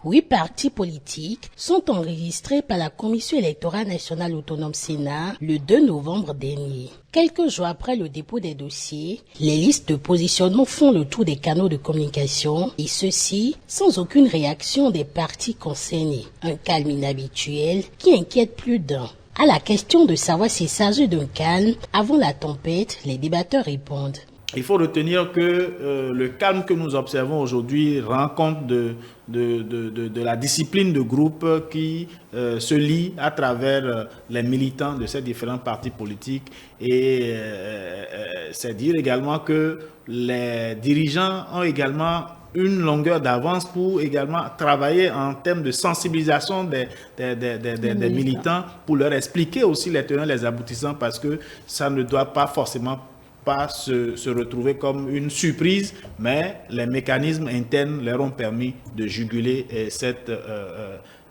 8 partis politiques sont enregistrés par la Commission électorale nationale autonome Sénat le 2 novembre dernier. Quelques jours après le dépôt des dossiers, les listes de positionnement font le tour des canaux de communication et ceci sans aucune réaction des partis concernés. Un calme inhabituel qui inquiète plus d'un. À la question de savoir s'il s'agit d'un calme avant la tempête, les débatteurs répondent. Il faut retenir que le calme que nous observons aujourd'hui rend compte de la discipline de groupe qui se lie à travers les militants de ces différents partis politiques. Et c'est dire également que les dirigeants ont également une longueur d'avance pour également travailler en termes de sensibilisation des militants pour leur expliquer aussi les tenants et les aboutissants parce que ça ne doit pas forcément se retrouver comme une surprise, mais les mécanismes internes leur ont permis de juguler cette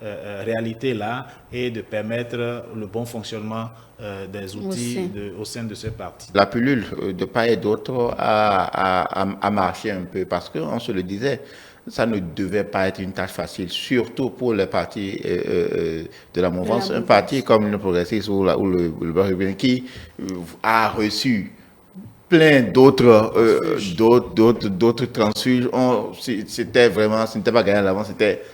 réalité-là et de permettre le bon fonctionnement des outils au sein de ce parti. La pilule, de part et d'autre, a marché un peu parce qu'on se le disait, ça ne devait pas être une tâche facile, surtout pour les partis de la mouvance. Un parti comme le Progressiste ou le Bloc républicain qui a reçu plein d'autres transfuges. C'était vraiment, ce n'était pas gagné à l'avance,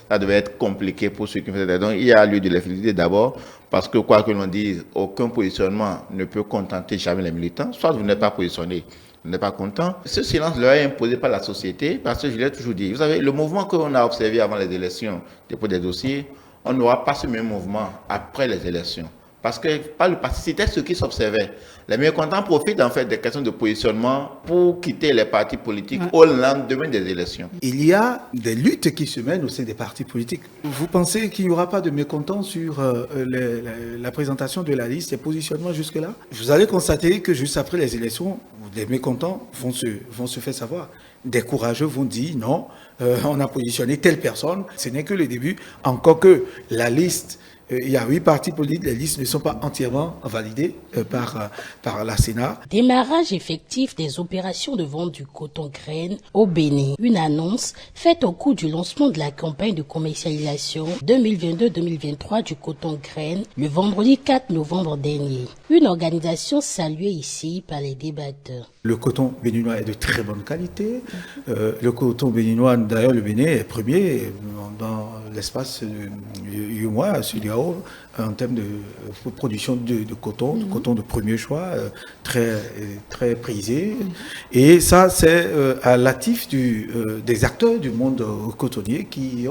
ça devait être compliqué pour ceux qui faisaient. Donc il y a lieu de les féliciter d'abord, parce que quoi que l'on dise, aucun positionnement ne peut contenter jamais les militants. Soit vous n'êtes pas positionné, vous n'êtes pas content. Ce silence leur est imposé par la société, parce que je l'ai toujours dit. Vous savez, le mouvement qu'on a observé avant les élections, dépôt des dossiers, on n'aura pas ce même mouvement après les élections. Parce que par le passé, c'était ce qui s'observait. Les mécontents profitent en fait des questions de positionnement pour quitter les partis politiques au lendemain des élections. Il y a des luttes qui se mènent au sein des partis politiques. Vous pensez qu'il n'y aura pas de mécontents sur la présentation de la liste, les positionnements jusque-là? Vous allez constater que juste après les élections, les mécontents vont se faire savoir. Des courageux vont dire non, on a positionné telle personne. Ce n'est que le début. Encore que la liste... Il y a 8 partis politiques, les listes ne sont pas entièrement validées par la Sénat. Démarrage effectif des opérations de vente du coton graine au Bénin. Une annonce faite au cours du lancement de la campagne de commercialisation 2022-2023 du coton graine le vendredi 4 novembre dernier. Une organisation saluée ici par les débatteurs. Le coton béninois est de très bonne qualité. Le coton béninois, d'ailleurs, le Bénin est premier dans l'espace UMOA, Sud-Yao, en termes de production de coton, coton de premier choix, très prisé. Et ça, c'est à l'actif des acteurs du monde cotonnier qui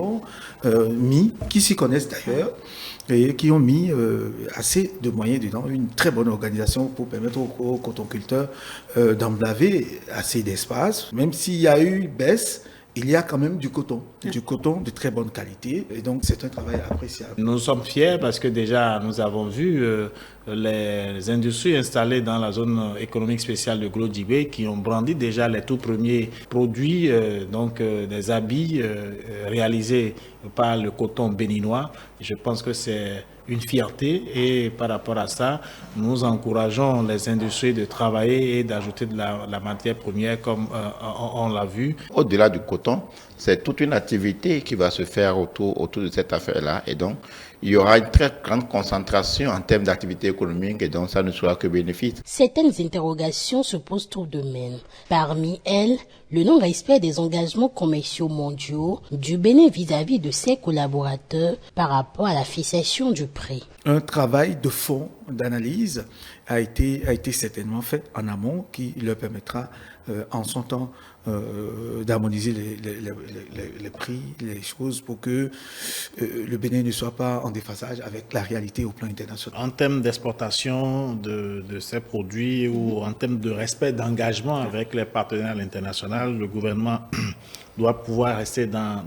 s'y connaissent d'ailleurs, et qui ont mis assez de moyens dedans, une très bonne organisation pour permettre aux cotonculteurs d'emblaver assez d'espace. Même s'il y a eu baisse, il y a quand même du coton de très bonne qualité, et donc c'est un travail appréciable. Nous sommes fiers parce que déjà nous avons vu les industries installées dans la zone économique spéciale de Glodjibé qui ont brandi déjà les tout premiers produits, des habits réalisés par le coton béninois. Je pense que c'est une fierté et par rapport à ça, nous encourageons les industries de travailler et d'ajouter de la matière première comme on l'a vu. Au-delà du coton, c'est toute une activité qui va se faire autour de cette affaire-là, et donc il y aura une très grande concentration en termes d'activité économique, et donc ça ne sera que bénéfice. Certaines interrogations se posent tout de même. Parmi elles, le non-respect des engagements commerciaux mondiaux du Bénin vis-à-vis de ses collaborateurs par rapport à la fixation du prix. Un travail de fond d'analyse a été certainement fait en amont qui leur permettra en son temps d'harmoniser les prix, les choses pour que le Bénin ne soit pas en déphasage avec la réalité au plan international. En termes d'exportation de ces produits ou en termes de respect d'engagement avec les partenaires internationaux, le gouvernement doit pouvoir rester dans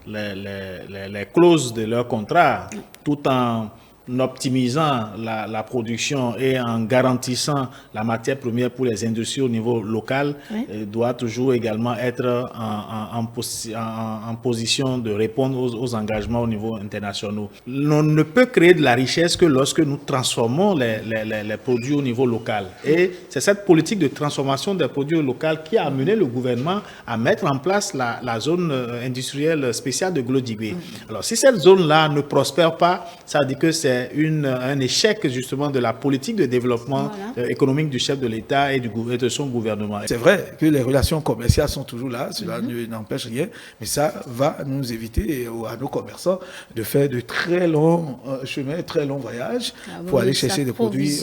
les clauses de leur contrat tout en optimisant la production et en garantissant la matière première pour les industries au niveau local, doit toujours également être en position de répondre aux engagements au niveau international. On ne peut créer de la richesse que lorsque nous transformons les produits au niveau local. Et c'est cette politique de transformation des produits locaux qui a amené le gouvernement à mettre en place la zone industrielle spéciale de Glodibé. Alors, si cette zone-là ne prospère pas, ça veut dire que c'est un échec justement de la politique de développement économique du chef de l'État et de son gouvernement. C'est vrai que les relations commerciales sont toujours là, cela n'empêche rien, mais ça va nous éviter à nos commerçants de faire de très longs chemins, très longs voyages pour aller chercher des produits.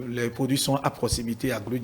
Les produits sont à proximité à Glodibé.